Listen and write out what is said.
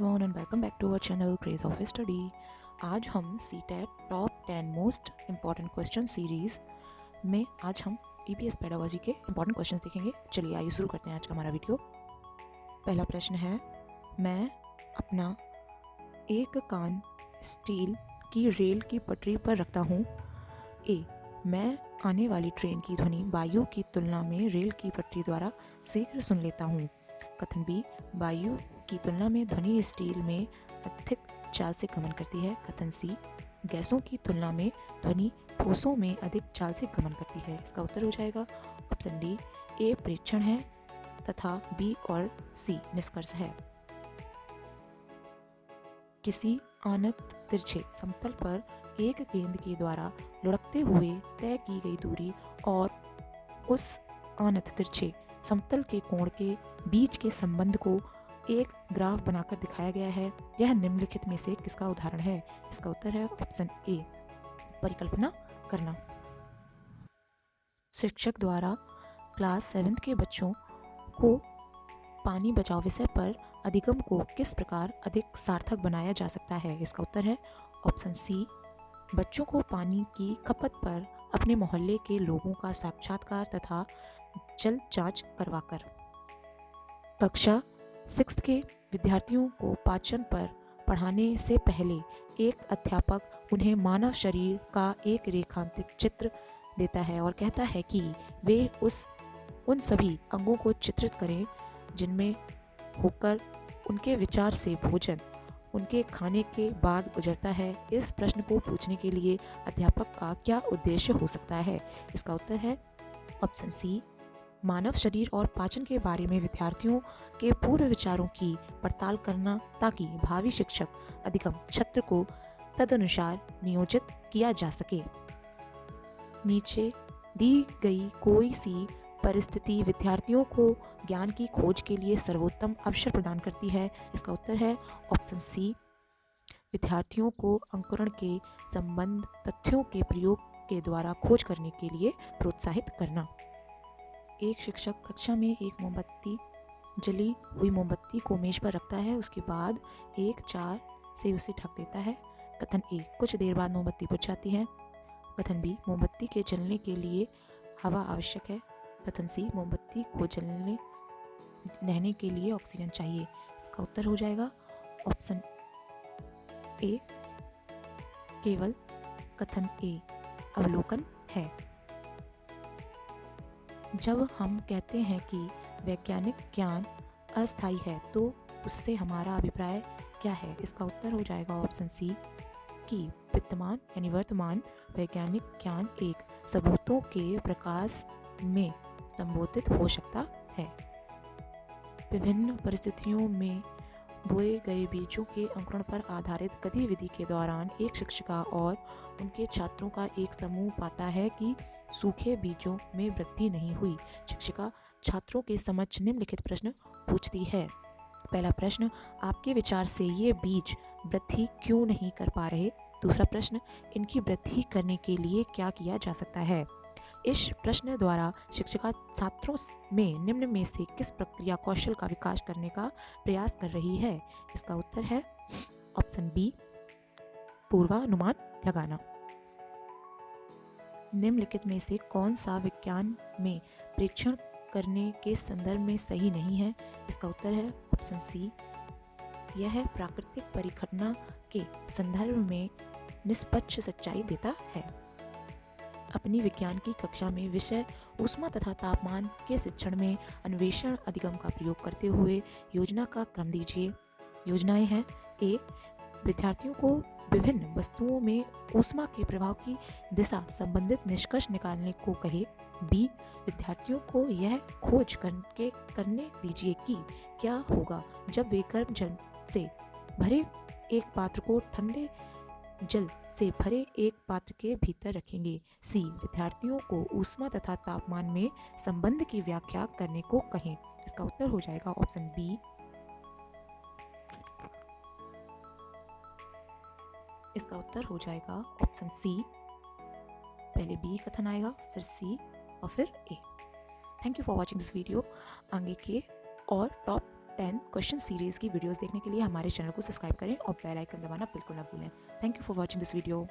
Everyone and welcome back to our channel craze of study. आज हम CTET top 10 most important question series में आज हम EPS pedagogy के इम्पॉर्टेंट क्वेश्चंस देखेंगे। चलिए आइए शुरू करते हैं आज का हमारा वीडियो। पहला प्रश्न है, मैं अपना एक कान स्टील की रेल की पटरी पर रखता हूँ। ए, मैं आने वाली ट्रेन की ध्वनि वायु की तुलना में रेल की पटरी द्वारा शीघ्र सुन लेता हूँ। कथन बी, वायु की तुलना में ध्वनि स्टील में अधिक चाल से गमन करती है। कथन सी, गैसों की तुलना में ध्वनि ठोसों में अधिक चाल से गमन करती है। इसका उत्तर हो जाएगा ऑप्शन डी, ए प्रेक्षण है तथा बी और सी निष्कर्ष है। किसी अनंत तिरछे समतल पर एक गेंद के द्वारा लुढ़कते हुए तय की गई दूरी और उस अनंत तिरछे समतल के कोण के बीच के संबंध को एक ग्राफ बनाकर दिखाया गया है। यह निम्नलिखित में से किसका उदाहरण है? इसका उत्तर है ऑप्शन ए, परिकल्पना करना। शिक्षक द्वारा क्लास 7 के बच्चों को पानी बचाओ विषय पर अधिगम को किस प्रकार अधिक सार्थक बनाया जा सकता है? इसका उत्तर है ऑप्शन सी, बच्चों को पानी की खपत पर अपने मोहल्ले के लोगों का साक्षात्कार तथा जल जांच करवाकर। कक्षा 6 के विद्यार्थियों को पाचन पर पढ़ाने से पहले एक अध्यापक उन्हें मानव शरीर का एक रेखांकित चित्र देता है और कहता है कि वे उन सभी अंगों को चित्रित करें जिनमें होकर उनके विचार से भोजन उनके खाने के बाद गुजरता है। इस प्रश्न को पूछने के लिए अध्यापक का क्या उद्देश्य हो सकता है? इसका उत्तर है ऑप्शन सी, मानव शरीर और पाचन के बारे में विद्यार्थियों के पूर्व विचारों की पड़ताल करना ताकि भावी शिक्षक अधिगम छत्र को तदनुसार नियोजित किया जा सके। नीचे दी गई कोई सी परिस्थिति विद्यार्थियों को ज्ञान की खोज के लिए सर्वोत्तम अवसर प्रदान करती है। इसका उत्तर है ऑप्शन सी, विद्यार्थियों को अंकुरण के संबंध तथ्यों के प्रयोग के द्वारा खोज करने के लिए प्रोत्साहित करना। एक शिक्षक कक्षा में एक मोमबत्ती जली हुई मोमबत्ती को मेज पर रखता है, उसके बाद एक चार से उसे ढक देता है। कथन ए, कुछ देर बाद मोमबत्ती बुझ जाती है। कथन बी, मोमबत्ती के जलने के लिए हवा आवश्यक है। कथन सी, मोमबत्ती को जलने रहने के लिए ऑक्सीजन चाहिए। इसका उत्तर हो जाएगा ऑप्शन ए, केवल कथन ए अवलोकन है। जब हम कहते हैं कि वैज्ञानिक ज्ञान अस्थायी है तो उससे हमारा अभिप्राय क्या है? इसका उत्तर हो जाएगा ऑप्शन सी, कि विद्यमान यानी वर्तमान वैज्ञानिक ज्ञान एक सबूतों के प्रकाश में संबोधित हो सकता है। विभिन्न परिस्थितियों में बोए गए बीजों के अंकुरण पर आधारित गतिविधि के दौरान एक शिक्षिका और उनके छात्रों का एक समूह पाता है कि सूखे बीजों में वृद्धि नहीं हुई। शिक्षिका छात्रों के समक्ष निम्नलिखित प्रश्न पूछती है। पहला प्रश्न, आपके विचार से ये बीज वृद्धि क्यों नहीं कर पा रहे? दूसरा प्रश्न, इनकी वृद्धि करने के लिए क्या किया जा सकता है? इस प्रश्न द्वारा शिक्षिका छात्रों में निम्न में से किस प्रक्रिया कौशल का विकास करने का प्रयास कर रही है? इसका उत्तर है ऑप्शन बी, पूर्वानुमान लगाना। निम्नलिखित में से कौन सा विज्ञान में प्रेक्षण करने के संदर्भ में सही नहीं है? इसका उत्तर है ऑप्शन सी, यह प्राकृतिक परिघटना के संदर्भ में निष्पक्ष सच्चाई देता है। अपनी विज्ञान की कक्षा में विषय ऊष्मा तथा तापमान के शिक्षण में अन्वेषण अधिगम का प्रयोग करते हुए योजना का क्रम दीजिए। योजनाएं हैं, ए, विद्यार्थियों को विभिन्न वस्तुओं में ऊष्मा के प्रभाव की दिशा संबंधित निष्कर्ष निकालने को कहे। बी, विद्यार्थियों को यह खोज करने दीजिए कि क्या होगा जब वे गर्म जल से भरे एक पात्र को ठंडे जल से भरे एक पात्र के भीतर रखेंगे। सी, विद्यार्थियों को ऊष्मा तथा तापमान में संबंध की व्याख्या करने को कहें। इसका उत्तर हो जाएगा ऑप्शन बी। इसका उत्तर हो जाएगा ऑप्शन सी, पहले बी कथन आएगा फिर सी और फिर A. Thank you for watching this video. आगे के और टॉप 10 क्वेश्चन सीरीज़ की वीडियोस देखने के लिए हमारे चैनल को सब्सक्राइब करें और बेल आइकन दबाना बिल्कुल ना भूलें। Thank you for watching this video.